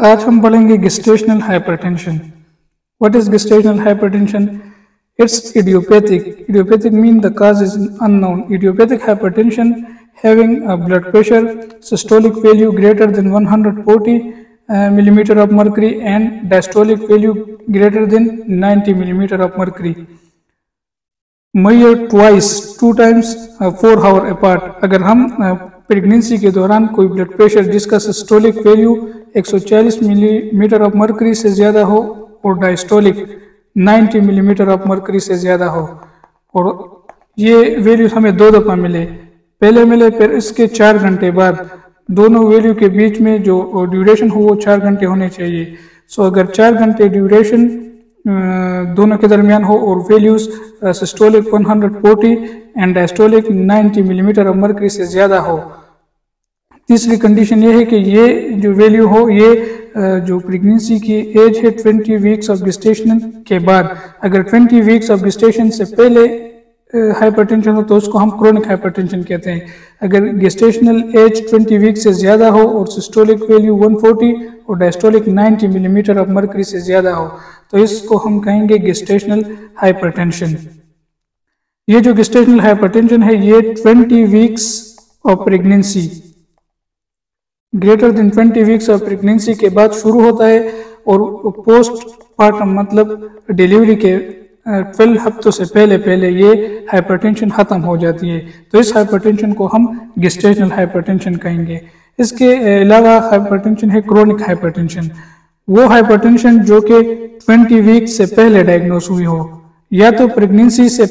आज हम पढ़ेंगे gestational hypertension. What is gestational hypertension? It's idiopathic. Idiopathic means the cause is unknown. Idiopathic hypertension having a blood pressure systolic value greater than 140 millimeter of mercury and diastolic value greater than 90 millimeter of mercury. Measure twice, 2 times 4 hours apart. अगर हम pregnancy के दौरान कोई blood pressure जिसका systolic value 140 millimetre of mercury से ज़्यादा हो और डायस्टोलिक 90 मिलीमीटर ऑफ मर्करी से ज़्यादा हो, और ये वैल्यू हमें 2 दफ़ा मिले, पहले मिले फिर इसके 4 घंटे बाद, दोनों वैल्यू के बीच में जो ड्यूरेशन हो वो 4 घंटे होने चाहिए. सो अगर 4 घंटे ड्यूरेशन दोनों के दरमियान हो और values systolic 140 and diastolic 90 millimetre of mercury से ज़्यादा हो. तीसरी कंडीशन ये है कि ये जो वैल्यू हो ये जो प्रेगनेंसी की एज है 20 वीक्स ऑफ गेस्टेशन के बाद. अगर 20 वीक्स ऑफ गेस्टेशन से पहले हाइपरटेंशन हो तो उसको हम क्रोनिक हाइपरटेंशन कहते हैं. अगर गेस्टेशनल एज 20 वीक्स से ज़्यादा हो और सिस्टोलिक वैल्यू 140 और डायस्टोलिक 90 मिलीमीटर ऑफ मर्करी से ज़्यादा हो तो इसको हम कहेंगे गेस्टेशनल हाइपरटेंशन. ये जो गेस्टेशनल हाइपरटेंशन है ये 20 weeks of pregnancy, greater than 20 weeks of pregnancy के बाद शुरू होता है और पोस्ट पार्टम मतलब डिलीवरी के 12 हफ्तों से पहले ये हाइपरटेंशन ख़त्म हो जाती है. तो इस हाइपरटेंशन को हम गेस्टेशनल हाइपरटेंशन कहेंगे. इसके अलावा हाइपरटेंशन है क्रोनिक हाइपरटेंशन. वो हाइपरटेंशन जो कि 20 वीक से पहले डायग्नोस हुई हो या तो प्रेगनेंसी से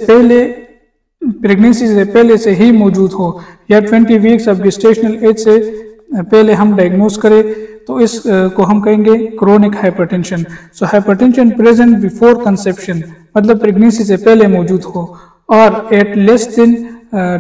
पहले से ही मौजूद हो या 20 वीक्स ऑफ गेस्टेशनल एज से पहले हम डायग्नोस करें तो इस को हम कहेंगे chronic hypertension. So hypertension present before conception मतलब प्रेगनेंसी से पहले मौजूद हो और at less than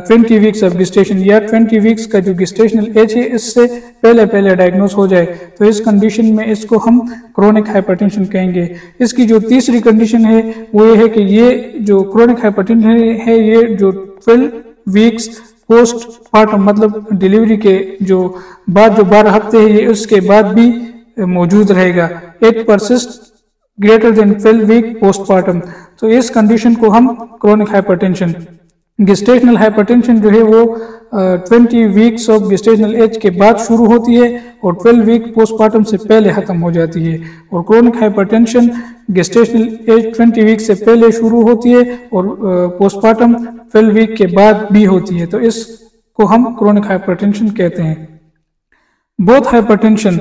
20 weeks of gestation या 20 वीक्स का जो गेस्टेशनल एज है इससे पहले डायग्नोस हो जाए तो इस कंडीशन में इसको हम क्रोनिक हाइपरटेंशन कहेंगे. इसकी जो तीसरी कंडीशन है वो ये है कि ये जो क्रोनिक हाइपरटेंशन है ये जो 12 वीक्स पोस्ट पार्टम मतलब डिलीवरी के जो बाद जो 12 हफ्ते है ये उसके बाद भी मौजूद रहेगा. It persist greater than 12 week postpartum. तो इस कंडीशन को हम क्रोनिक हाइपरटेंशन. गेस्टेशनल हाइपरटेंशन जो है वो 20 वीक्स ऑफ गेस्टेशनल एज के बाद शुरू होती है और 12 वीक पोस्टपार्टम से पहले ख़त्म हो जाती है. और chronic hypertension gestational age 20 week से पहले शुरू होती है और पोस्टपार्टम 12 वीक के बाद भी होती है. तो इसको हम क्रोनिक हाइपरटेंशन कहते हैं. Both hypertension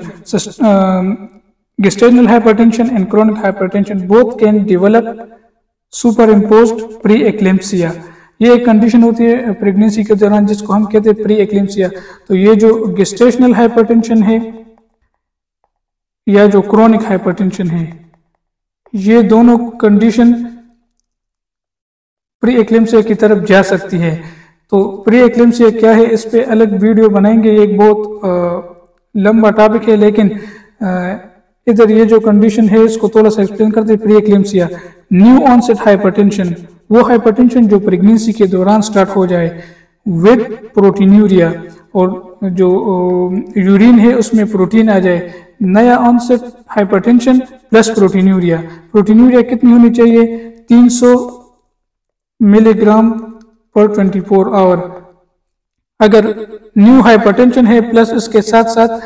gestational hypertension and chronic hypertension both can develop superimposed pre-eclampsia. ये एक कंडीशन होती है प्रेगनेंसी के दौरान जिसको हम कहते हैं प्री एक्लेम्सिया. तो ये जो गेस्टेशनल हाइपरटेंशन है या जो क्रोनिक हाइपरटेंशन है ये दोनों कंडीशन प्री एक्लेम्सिया की तरफ जा सकती है. तो प्री एक्लेम्सिया क्या है इस पे अलग वीडियो बनाएंगे. ये एक बहुत लंबा टॉपिक है लेकिन इधर ये जो कंडीशन है इसको थोड़ा सा एक्सप्लेन करते हैं. Pre eclampsia new onset hypertension वो हाइपरटेंशन जो प्रेगनेंसी के दौरान स्टार्ट हो जाए विद प्रोटीन्यूरिया और जो यूरिन है उसमें प्रोटीन आ जाए. नया onset hypertension plus proteinuria. Proteinuria कितनी होनी चाहिए 300 मिलीग्राम पर 24 आवर. अगर न्यू हाइपरटेंशन है प्लस इसके साथ साथ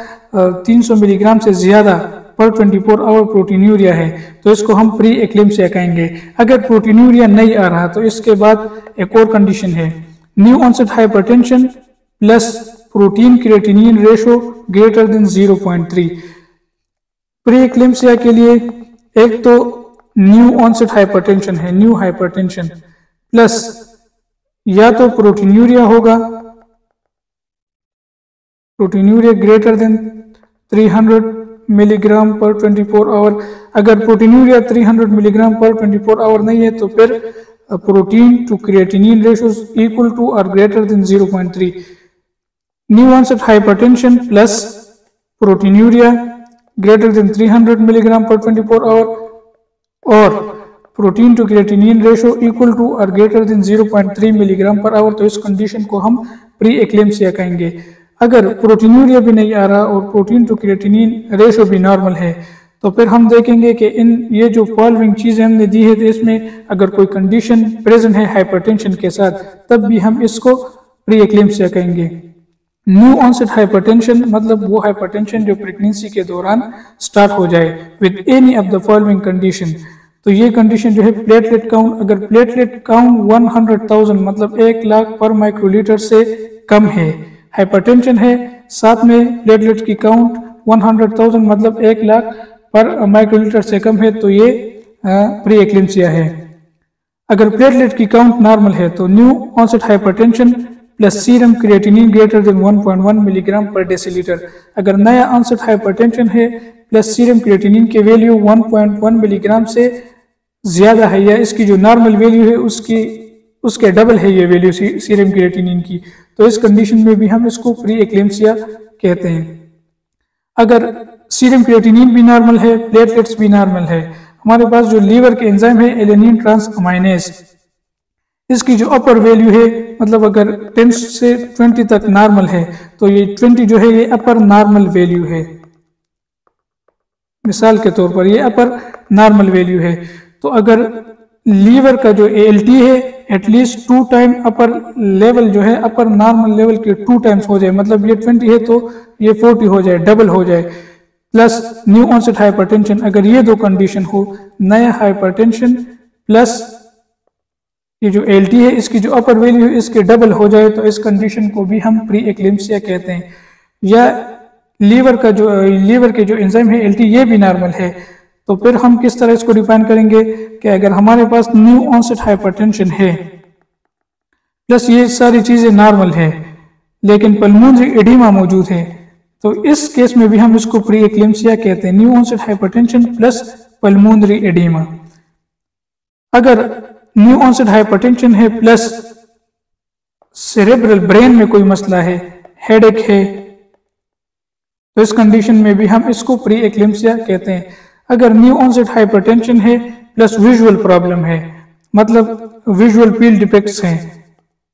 300 मिलीग्राम से ज्यादा पर 24 आवर प्रोटीन्यूरिया है तो इसको हम प्री एक्लेम्सिया कहेंगे. अगर प्रोटीन्यूरिया नहीं आ रहा तो इसके बाद एक और कंडीशन है new onset hypertension plus protein creatinine ratio greater than 0.3. Pre eclampsia के लिए एक तो न्यू ऑनसेट हाइपरटेंशन है, न्यू हाइपरटेंशन प्लस या तो प्रोटीन्यूरिया होगा, proteinuria greater than 300 milligram per 24 our. अगर प्रोटीन्यूरिया 300 मिलीग्राम पर 24 आवर नहीं है तो फिर protein to creatinine ratios equal to और greater than 0.3. New onset hypertension plus proteinuria greater than 300 milligram per 24 hour और protein to creatinine ratio equal to और greater than 0.3 milligram per hour. तो इस condition को हम प्री एक्लेम्सिया कहेंगे. अगर proteinuria भी नहीं आ रहा और प्रोटीन टू क्रिएटिनिन रेशो भी नॉर्मल है, तो फिर हम देखेंगे कि इन ये जो फॉलोइंग चीज़ें हमने दी है, तो इसमें अगर कोई कंडीशन प्रेजेंट है हाइपरटेंशन के साथ, तब भी हम इसको प्री एक्लेम्सिया कहेंगे। न्यू ऑनसेट हाइपरटेंशन मतलब वो हाइपरटेंशन जो प्रेगनेंसी के दौरान स्टार्ट हो जाए with any of the following condition. तो ये कंडीशन जो है प्लेटलेट काउंट, अगर प्लेटलेट काउंट 100,000 मतलब 1 लाख पर माइक्रोलीटर से कम है, हाइपरटेंशन है, साथ में प्लेटलेट की काउंट 100,000 मतलब 1 लाख पर माइक्रोलीटर से कम है, तो ये प्री एक्लेम्सिया है। अगर प्लेटलेट की काउंट नॉर्मल है तो new onset hypertension plus serum creatinine greater than 1.1 milligram per decilitre. अगर नया ऑनसेट हाइपरटेंशन है प्लस सीरम क्रिएटिनिन की वैल्यू 1.1 मिलीग्राम से ज्यादा है या इसकी जो नॉर्मल वैल्यू है उसके डबल है ये वैल्यू सीरम क्रिएटिनिन की, तो इस कंडीशन में भी हम इसको प्री एक्लेम्सिया कहते हैं। अगर सीरम क्रिएटिनिन भी नॉर्मल है, प्लेटलेट्स भी नॉर्मल है, हमारे पास जो लीवर के एंजाइम है एलेनिन ट्रांसअमाइनेज, इसकी जो अपर वैल्यू है मतलब अगर 10 से 20 तक नॉर्मल है, तो ये 20 जो है ये अपर नॉर्मल वैल्यू है। मिसाल के तौर पर ये अपर नॉर्मल वैल्यू है। तो अगर लीवर का जो ALT है एटलीस्ट 2 टाइम अपर लेवल जो है अपर नॉर्मल लेवल के 2 टाइम्स हो जाए, मतलब ये 20 है तो ये 40 हो जाए, डबल हो जाए, प्लस न्यू ऑनसेट हाइपरटेंशन, अगर ये दो कंडीशन हो, नया हाइपरटेंशन प्लस ये जो ALT है इसकी जो अपर वैल्यू है इसके डबल हो जाए, तो इस कंडीशन को भी हम प्री एक्लेम्सिया कहते हैं। या लीवर के जो एंजाइम है ALT ये भी नॉर्मल है, तो फिर हम किस तरह इसको डिफाइन करेंगे कि अगर हमारे पास न्यू ऑनसेट हाइपरटेंशन है प्लस ये सारी चीजें नॉर्मल है लेकिन पल्मोनरी एडिमा मौजूद है, तो इस केस में भी हम इसको प्री एक्लेम्सिया कहते हैं। New onset hypertension plus pulmonary oedema. अगर न्यू ऑनसेट हाइपरटेंशन है प्लस सेरेब्रल ब्रेन में कोई मसला है, हेडेक है, तो इस कंडीशन में भी हम इसको प्री एक्लेम्सिया कहते हैं। अगर न्यू ऑनसेट हाइपरटेंशन है प्लस विजुअल प्रॉब्लम है, मतलब विजुअल फील्ड डिफेक्ट्स हैं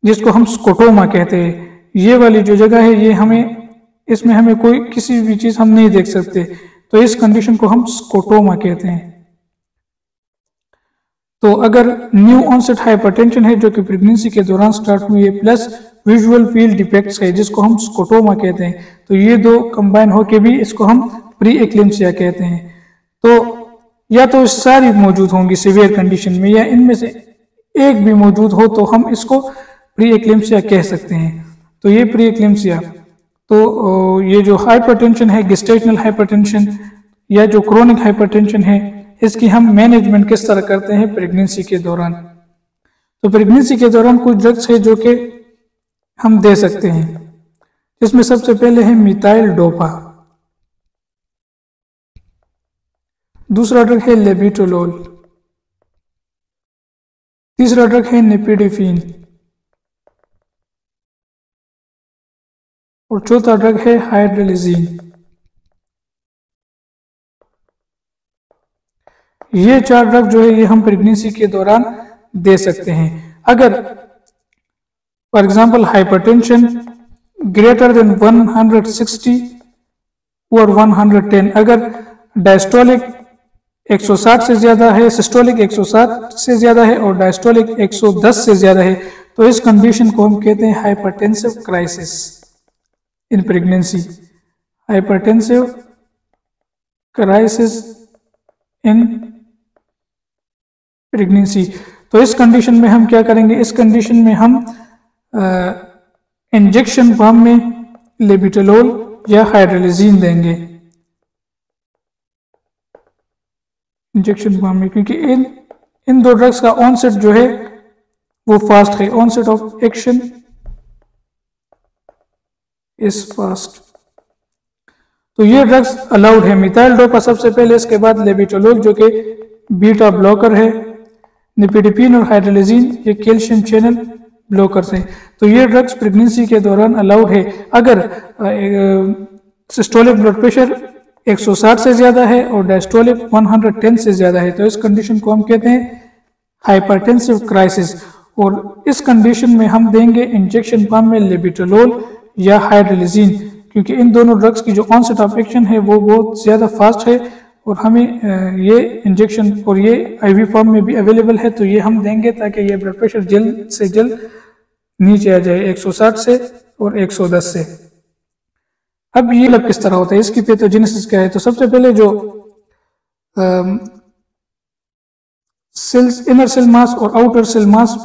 जिसको हम स्कोटोमा कहते हैं, ये वाली जो जगह है ये इसमें हमें कोई किसी भी चीज हम नहीं देख सकते, तो इस कंडीशन को हम स्कोटोमा कहते हैं। तो अगर न्यू ऑनसेट हाइपरटेंशन है जो कि प्रेगनेंसी के दौरान स्टार्ट हुई है प्लस विजुअल फील्ड डिफेक्ट्स है जिसको हम स्कोटोमा कहते हैं, तो ये दो कंबाइन होके भी इसको हम प्री एक्लेम्सिया कहते हैं। तो या तो सारी मौजूद होंगी सिवियर कंडीशन में या इनमें से एक भी मौजूद हो तो हम इसको प्री एक्लेम्सिया कह सकते हैं। तो ये प्री एक्लेम्सिया, तो ये जो हाइपरटेंशन है गेस्टेशनल हाइपरटेंशन या जो क्रोनिक हाइपरटेंशन है, इसकी हम मैनेजमेंट किस तरह करते हैं प्रेगनेंसी के दौरान। तो प्रेगनेंसी के दौरान कुछ ड्रग्स है जो कि हम दे सकते हैं, इसमें सबसे पहले है मिथाइल डोपा, दूसरा ड्रग है लेबिटोलोल, तीसरा ड्रग है निपिडिफिन और चौथा ड्रग है हाइड्रोलिजीन। ये 4 ड्रग जो है ये हम प्रेगनेंसी के दौरान दे सकते हैं। अगर for example hypertension greater than 160 और 110, अगर डायस्टोलिक 160 से ज्यादा है, सिस्टोलिक 160 से ज्यादा है और डायस्टोलिक 110 से ज्यादा है, तो इस कंडीशन को हम कहते हैं hypertensive crisis in pregnancy. Hypertensive crisis in pregnancy. तो इस कंडीशन में हम क्या करेंगे, इस कंडीशन में हम इंजेक्शन फॉर्म में लेबिटोलोल या हाइड्रोलिजीन देंगे इंजेक्शन फॉर्म में, क्योंकि इन दो ड्रग्स का ऑनसेट जो है वो फास्ट है, onset of action is fast. तो ये ड्रग्स अलाउड है, मिथाइल डोपा सबसे पहले, इसके बाद लेबिटोलोल जो कि बीटा ब्लॉकर है, निपिडिफिन और हाइड्रोलिजीन ये कैल्शियम चैनल ब्लॉकर्स हैं। तो ये ड्रग्स प्रेगनेंसी के दौरान अलाउड है। अगर सिस्टोलिक ब्लड प्रेशर 160 से ज्यादा है और डायस्टोलिक 110 से ज्यादा है, तो इस कंडीशन को हम कहते हैं हाइपरटेंसिव क्राइसिस। और इस कंडीशन में हम देंगे इंजेक्शन फॉर्म में लेबिटोलोल या हाइड्रोलिजीन, क्योंकि इन दोनों ड्रग्स की जो ऑनसेट ऑफ एक्शन है वो बहुत ज़्यादा फास्ट है और हमें ये इंजेक्शन और ये आईवी फॉर्म में भी अवेलेबल है, तो ये हम देंगे ताकि ये ब्लड प्रेशर जल्द से जल्द नीचे आ जाए 160 से और 110 से। अब ये मतलब किस तरह होता है, इसकी पैथोजेनेसिस क्या है? तो सबसे पहले जो सेल्स इनर सेल मास और आउटर सेल मास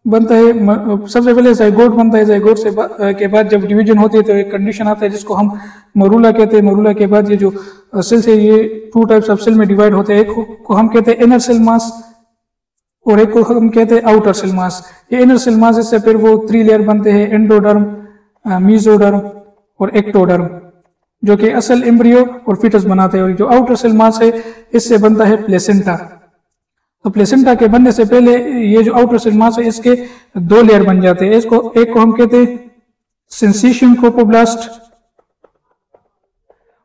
बनता है, सबसे पहले जाइगोट बनता है। जाइगोट से के बाद जब डिवीजन होती है तो एक कंडीशन आता है जिसको हम मरूला कहते हैं। मरूला के बाद ये जो सेल्स है ये 2 टाइप्स ऑफ सेल में डिवाइड होते हैं। एक को हम कहते हैं इनर सेल मास और एक को हम कहते हैं आउटर सेल मास। ये इनर सेल मास इससे फिर वो 3 लेयर बनते हैं, एंडोडर्म, मेसोडर्म और एक्टोडर्म, जो कि असल एम्ब्रियो और फीटस बनाते हैं। और जो आउटर सेल मास है इससे बनता है प्लेसेंटा। तो प्लेसेंटा के बनने से पहले ये जो आउटर सेल मास है इसके 2 लेयर बन जाते हैं। इसको एक को हम कहते हैं सिंसिशियम ट्रोपोब्लास्ट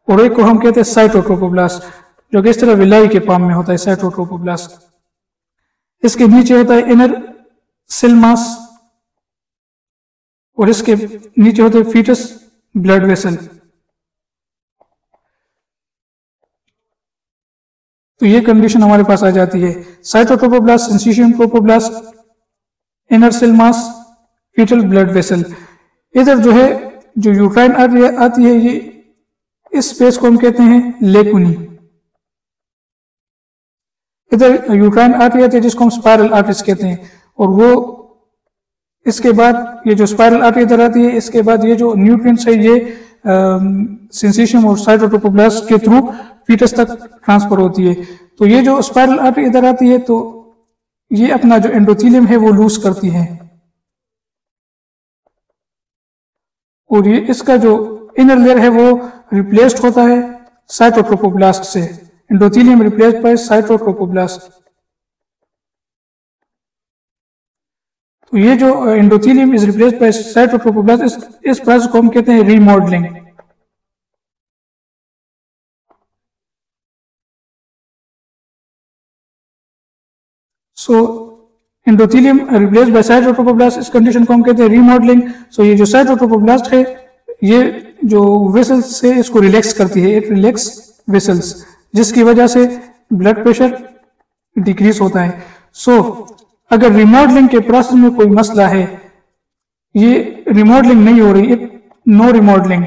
और एक को हम कहते हैं साइटोट्रोपोब्लास्ट, जो कि इस तरह विलाई के पाम में होता है, साइटोट्रोपोब्लास्ट। इसके नीचे होता है इनर सेल मास और इसके नीचे होते हैं फीटस ब्लड वेसल। तो ये कंडीशन हमारे पास आ जाती है, cytotrophoblast, syncytium trophoblast, inner cell mass, fetal blood vessel. इधर जो है जो यूट्राइन आर्टरी आती है, ये इस स्पेस को हम कहते हैं लेकुनी। इधर यूट्राइन आर्टरी आती है जिसको हम स्पाइरल आर्टरीज कहते हैं। और वो इसके बाद ये जो स्पाइरल आर्टरी इधर आती है, इसके बाद ये जो न्यूट्रिएंट्स है ये सिंसिशियम और साइटोट्रोपोब्लास्ट के थ्रू फीटस तक ट्रांसफर होती है। तो ये जो स्पाइरल आर्टरी इधर आती है तो ये अपना जो एंडोथेलियम है वो लूज करती है और ये इसका जो इनर लेयर है वो रिप्लेस्ड होता है साइटोट्रोपोब्लास्ट से। Endothelium replaced by cytotrophoblast. तो ये जो endothelium is replaced by cytotrophoblast, इस प्रोसेस को हम कहते हैं remodelling. So endothelium replaced by cytotrophoblast, इस कंडीशन को हम कहते हैं रीमॉडलिंग। सो ये जो साइटोट्रोपोब्लास्ट है ये जो वेसल्स से इसको रिलैक्स करती है, इट रिलैक्स वेसल्स, जिसकी वजह से ब्लड प्रेशर डिक्रीज होता है। सो अगर रिमॉडलिंग के प्रोसेस में कोई मसला है, ये रिमॉडलिंग नहीं हो रही, नो रिमॉडलिंग,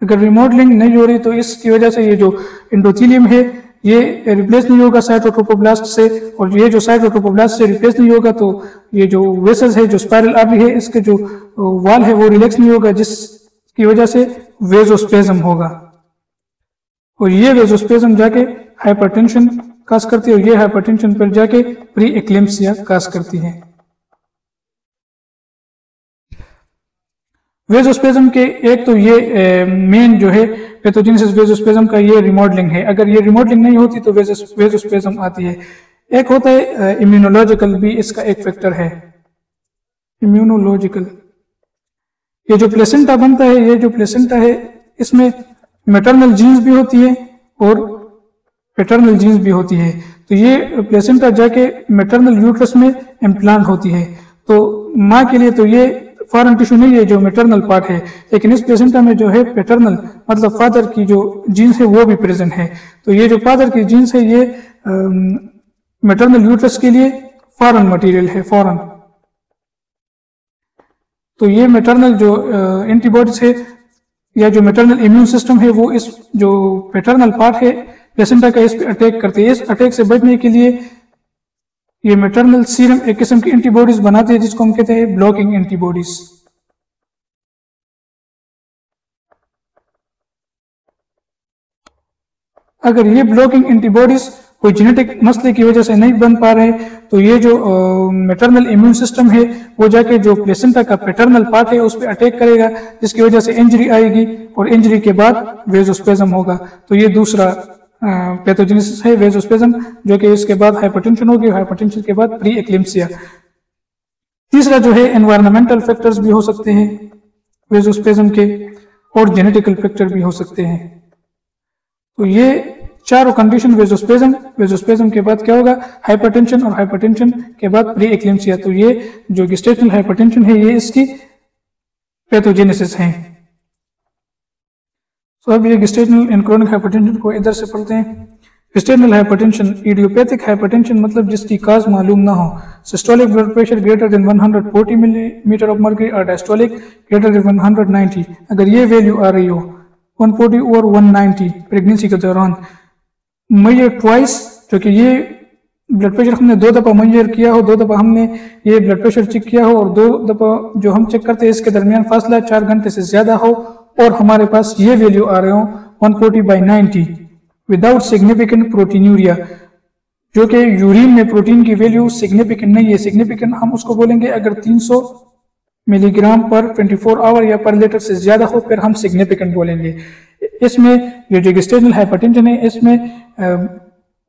अगर रिमॉडलिंग नहीं हो रही तो इसकी वजह से ये जो एंडोथेलियम है ये रिप्लेस नहीं होगा साइटोट्रोपोब्लास्ट से, और ये जो साइटोट्रोपोब्लास्ट से रिप्लेस नहीं होगा तो ये जो वेसल्स है, जो स्पाइरल आर्टरी है, इसके जो वॉल है वो रिलैक्स नहीं होगा, जिसकी वजह से वेजोस्पेज्म होगा। और ये वेजोस्पेज्म जाके हाइपरटेंशन काज करती है और ये हाइपरटेंशन पर जाके प्री एक्लेम्सिया काज करती है। वेजोस्पेज्म के एक तो ये मेन जो है पैथोजेनेसिस वेजोस्पेज्म का ये रिमॉडलिंग है। अगर ये रिमॉडलिंग नहीं होती तो वेजोस्पेज्म आती है। एक होता है इम्यूनोलॉजिकल, भी इसका एक फैक्टर है इम्यूनोलॉजिकल। ये जो प्लेसेंटा बनता है, ये जो प्लेसेंटा है इसमें मैटरनल जीन्स भी होती है और पैटर्नल जीन्स भी होती है। तो ये प्लेसेंटा जाके मैटरनल यूट्रस में इम्प्लांट होती है। तो माँ के लिए तो ये फॉरेन टिश्यू नहीं है जो मैटरनल पार्ट है, लेकिन इस प्लेसेंटा में जो है पैटर्नल मतलब फादर की जो जीन्स है वो भी प्रेजेंट है। तो ये जो फादर की जीन्स है ये मैटरनल यूट्रस के लिए फॉरेन मटेरियल है, फॉरेन। तो ये मैटरनल जो एंटीबॉडीज है या जो मैटरनल इम्यून सिस्टम है वो इस जो पैटर्नल पार्ट है प्लेसेंटा का इस पे अटैक करते हैं। इस अटैक से बचने के लिए ये मैटरनल सीरम एक किस्म की एंटीबॉडीज बनाते हैं जिसको हम कहते हैं ब्लॉकिंग एंटीबॉडीज। अगर ये ब्लॉकिंग एंटीबॉडीज कोई जेनेटिक मसले की वजह से नहीं बन पा रहे तो ये जो मैटरनल इम्यून सिस्टम है वो जाके जो प्लेसेंटा का पैटर्नल पार्ट है उस पर अटैक करेगा, जिसकी वजह से इंजरी आएगी और इंजरी के बाद वेजोस्पेज्म होगा। तो ये दूसरा पैथोजेनेसिस है वेजोस्पेज्म, जो कि इसके बाद हाइपरटेंशन होगी, हाइपरटेंशन के बाद प्री एक्लेम्सिया। तीसरा जो है एनवायरमेंटल फैक्टर्स भी हो सकते हैं वेजोस्पेज्म के और जेनेटिकल फैक्टर भी हो सकते हैं। तो ये चारों कंडीशन वेजोस्पेज्म के बाद क्या होगा, हाइपरटेंशन, और हाइपरटेंशन के बाद प्री एक्लेम्सिया। तो ये जो गेस्टेशनल हाइपरटेंशन है ये इसकी पैथोजेनेसिस हैं। तो अब ये गेस्टेशनल एंड क्रोनिक हाइपरटेंशन को इधर से पढ़ते हैं। गेस्टेशनल हाइपरटेंशन, इडियोपैथिक हाइपरटेंशन मतलब जिसकी काज मालूम ना हो। Systolic blood pressure greater than 140 millimetre of mercury और डायस्टोलिक ग्रेटर देन 190। अगर ये वैल्यू आ रही हो 140 और 190 प्रेगनेंसी के दौरान, मेजर ट्वाइस, जो कि ये ब्लड प्रेशर हमने 2 दफ़ा मेजर किया हो, 2 दफ़ा हमने ये ब्लड प्रेशर चेक किया हो और 2 दफ़ा जो हम चेक करते हैं इसके दरमियान फासला 4 घंटे से ज्यादा हो और हमारे पास ये वैल्यू आ रहे हो 140/90 विदाउट सिग्निफिकेंट प्रोटीनूरिया, जो कि यूरिन में प्रोटीन की वैल्यू सिग्निफिकेंट नहीं है। सिग्निफिकेंट हम उसको बोलेंगे अगर 300 मिलीग्राम पर 24 आवर या पर लीटर से ज्यादा हो, फिर हम सिग्निफिकेंट बोलेंगे। इसमें ये जो गेस्टेशनल हाइपरटेंशन है इसमें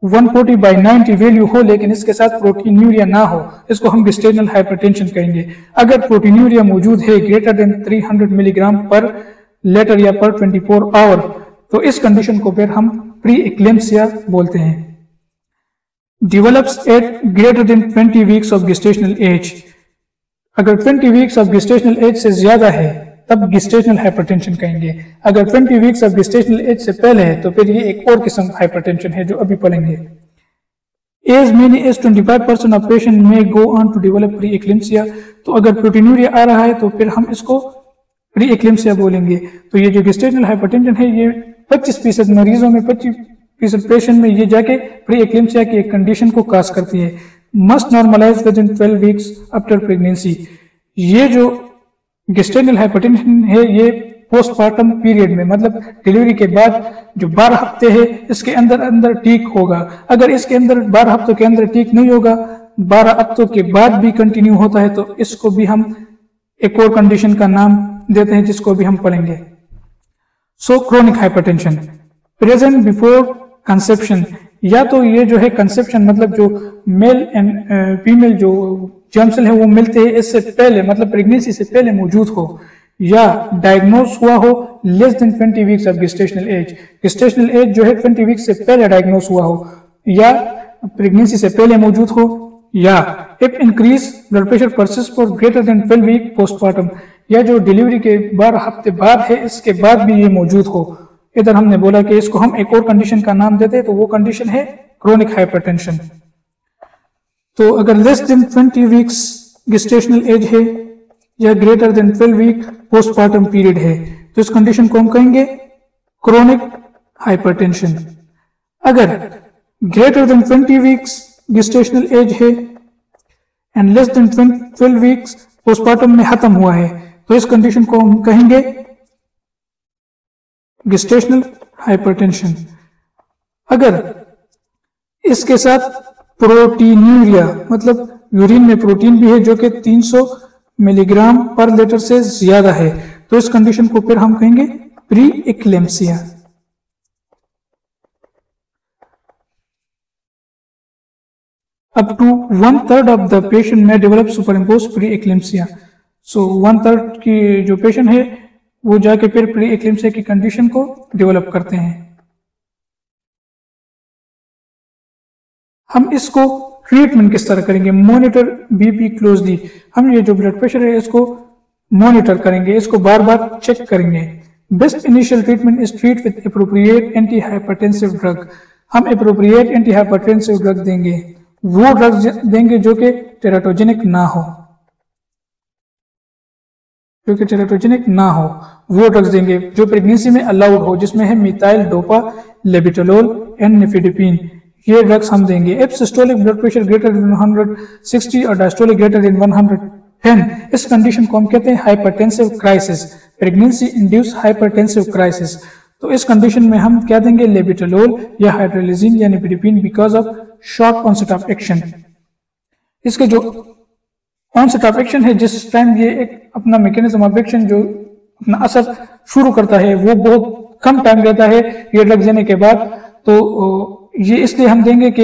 140/90 वैल्यू हो लेकिन इसके साथ प्रोटीनूरिया ना हो, इसको हम गेस्टेशनल हाइपरटेंशन कहेंगे। अगर प्रोटीनूरिया मौजूद है ग्रेटर देन 300 मिलीग्राम पर लीटर या पर 24 आवर, तो इस कंडीशन को फिर हम प्री एक्लेम्सिया बोलते हैं। Develops at greater than 20 weeks of gestational age, अगर 20 वीक्स ऑफ गेस्टेशनल एज से ज्यादा है तब गेस्टेशनल हाइपरटेंशन कहेंगे। अगर 20 वीक्स ऑफ गेस्टेशनल एज से पहले है तो फिर ये एक और किस्म हाइपरटेंशन है जो अभी पढ़ेंगे। As many as 25% of patient में go on to develop pre eclampsia, तो अगर प्रोटीनूरिया आ रहा है तो फिर हम इसको प्री एक्लेम्सिया बोलेंगे। तो ये जो गेस्टेशनल हाइपरटेंशन है ये 25% मरीजों में, 25% पेशेंट में ये जाके प्री एक्लेम्सिया की एक कंडीशन को काज करती है। Must normalise within 12 weeks after pregnancy, ये जो गेस्टेशनल हाइपरटेंशन है ये पोस्टमार्टम पीरियड में, मतलब डिलीवरी के बाद जो 12 हफ्ते है इसके अंदर ठीक होगा। अगर इसके अंदर 12 हफ्तों के अंदर ठीक नहीं होगा, 12 हफ्तों के बाद भी कंटिन्यू होता है, तो इसको भी हम एक और कंडीशन का नाम देते हैं जिसको भी हम पढ़ेंगे। So chronic hypertension present before conception, या तो ये जो है कंसेप्शन मतलब जो मेल एंड फीमेल जो जर्मसेल है वो मिलते हैं इससे पहले, मतलब प्रेगनेंसी से पहले मौजूद हो, या डायग्नोज हुआ हो less than 20 weeks of gestational as, gestational age जो है 20 वीक्स से पहले डायग्नोज हुआ हो, या प्रेगनेंसी से पहले मौजूद हो, या if increase blood pressure persist for greater than 12 week postmortem, या जो डिलीवरी के 12 हफ्ते बाद है इसके बाद भी ये मौजूद हो। इधर हमने बोला कि इसको हम एक और कंडीशन का नाम देते हैं, तो वो कंडीशन है क्रोनिक हाइपरटेंशन। तो अगर less than 20 weeks gestational age है या greater than 12 week postmortem period है तो इस कंडीशन को हम कहेंगे क्रोनिक हाइपरटेंशन। अगर greater than 20 weeks gestational age है and less than 12 weeks postmortem में खत्म हुआ है तो इस कंडीशन को हम कहेंगे गेस्टेशनल हाइपरटेंशन। अगर इसके साथ प्रोटीनूरिया, मतलब यूरिन में प्रोटीन भी है जो कि 300 मिलीग्राम पर लीटर से ज्यादा है, तो इस कंडीशन को फिर हम कहेंगे pre eclampsia. Up to 1/3 of the patient में develop superimpose pre eclampsia. So 1/3 की जो पेशेंट है वो जाके फिर प्री एक्लेम्सिया की कंडीशन को डेवलप करते हैं। हम इसको ट्रीटमेंट किस तरह करेंगे? मॉनिटर बीपी क्लोजली, हम ये जो ब्लड प्रेशर है इसको मॉनिटर करेंगे, इसको बार बार चेक करेंगे। Best initial treatment is treat with appropriate anti hypertensive drug, हम एप्रोप्रिएट एंटी हाइपरटेंसिव ड्रग देंगे, वो ड्रग देंगे जो कि टेराटोजेनिक ना हो, जो कि टेराटोजेनिक ना हो, वो ड्रग्स देंगे जो प्रेगनेंसी में अलाउड हो, जिसमें है मिथाइल डोपा, लेबिटोलोल एंड निफेडिपिन, ये ड्रग्स हम देंगे। If systolic blood pressure greater than 160 और डायस्टोलिक ग्रेटर देन 110, इस कंडीशन को हम कहते हैं hypertensive crisis, pregnancy induce hypertensive crisis. तो इस कंडीशन में हम क्या देंगे? लेबिटोलोल या हाइड्रोलिजिन या nifedipine because of short onset of action. इसके जो ऑनसेट ऑफ एक्शन है, जिस टाइम ये एक अपना मैकेनिज्म ऑफ एक्शन जो अपना असर शुरू करता है वो बहुत कम टाइम रहता है ये ड्रग देने के बाद, तो ये इसलिए हम देंगे कि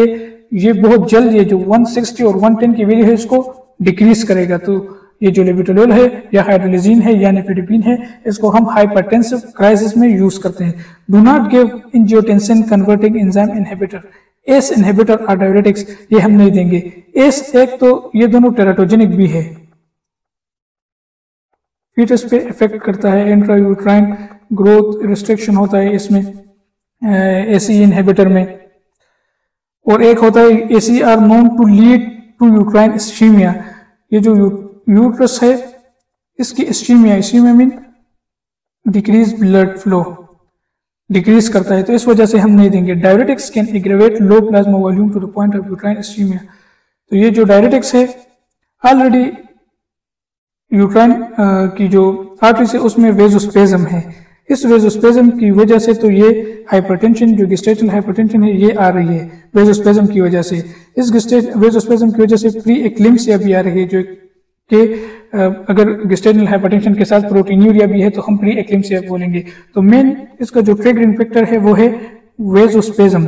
ये बहुत जल्द ये जो 160 और 110 की वैल्यू है इसको डिक्रीज करेगा। तो ये जो लेबिटोलोल है या हाइड्रोलिजिन है या निफेडिपिन है इसको हम हाइपरटेंसिव क्राइसिस में यूज करते हैं। Do not give angiotensin converting enzyme inhibitor, ACE inhibitor और डायरेटिक्स ये हम नहीं देंगे। एस एक तो ये दोनों टेराटोजेनिक भी है, फीटस पे इफेक्ट करता है। इंट्रा यूट्राइन ग्रोथ रिस्ट्रिक्शन होता है इसमें एसी इनहिबिटर में। और एक होता है AC are known to lead to uterine ischaemia. ये जो यूट्रस है इसकी ischaemia, ischaemia mean decrease blood flow, decrease करता है, तो इस वजह से हम नहीं देंगे। Diuretics can aggravate low plasma volume to the point of uterine ischaemia. तो ये जो डायरेटिक्स है ऑलरेडी यूट्राइन की जो आर्टरी से उसमें वेजोस्पेजम है, इस वेजोस्पेजम की वजह से तो ये हाइपरटेंशन, जो गेस्टेशनल हाइपरटेंशन है, ये आ रही है वेजोस्पेजम की वजह से। इस वेजोस्पेजम की वजह से प्री एक्लिम्सिया भी आ रही है, जो कि अगर गेस्टेशनल हाइपरटेंशन के साथ प्रोटीन्यूरिया भी है तो हम प्री एक्लिम्सिया बोलेंगे। तो मेन इसका जो ट्रिगरिंग फैक्टर है वो है वेजोस्पेजम।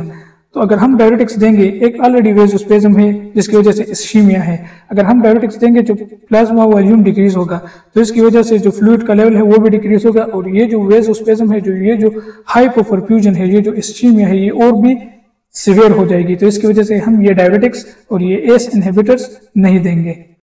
तो अगर हम डायरेटिक्स देंगे, एक ऑलरेडी वेजोस्पेजम है जिसकी वजह से इस्कीमिया है, अगर हम डायरेटिक्स देंगे जो प्लाज्मा वॉल्यूम डिक्रीज होगा तो इसकी वजह से जो फ्लूइड का लेवल है वो भी डिक्रीज होगा, और ये जो वेजोस्पेजम है, जो ये जो हाइपोपरफ्यूजन है, ये जो इस्कीमिया है, ये और भी सिवियर हो जाएगी। तो इसकी वजह से हम ये डायरेटिक्स और ये एस इनहिबिटर्स नहीं देंगे।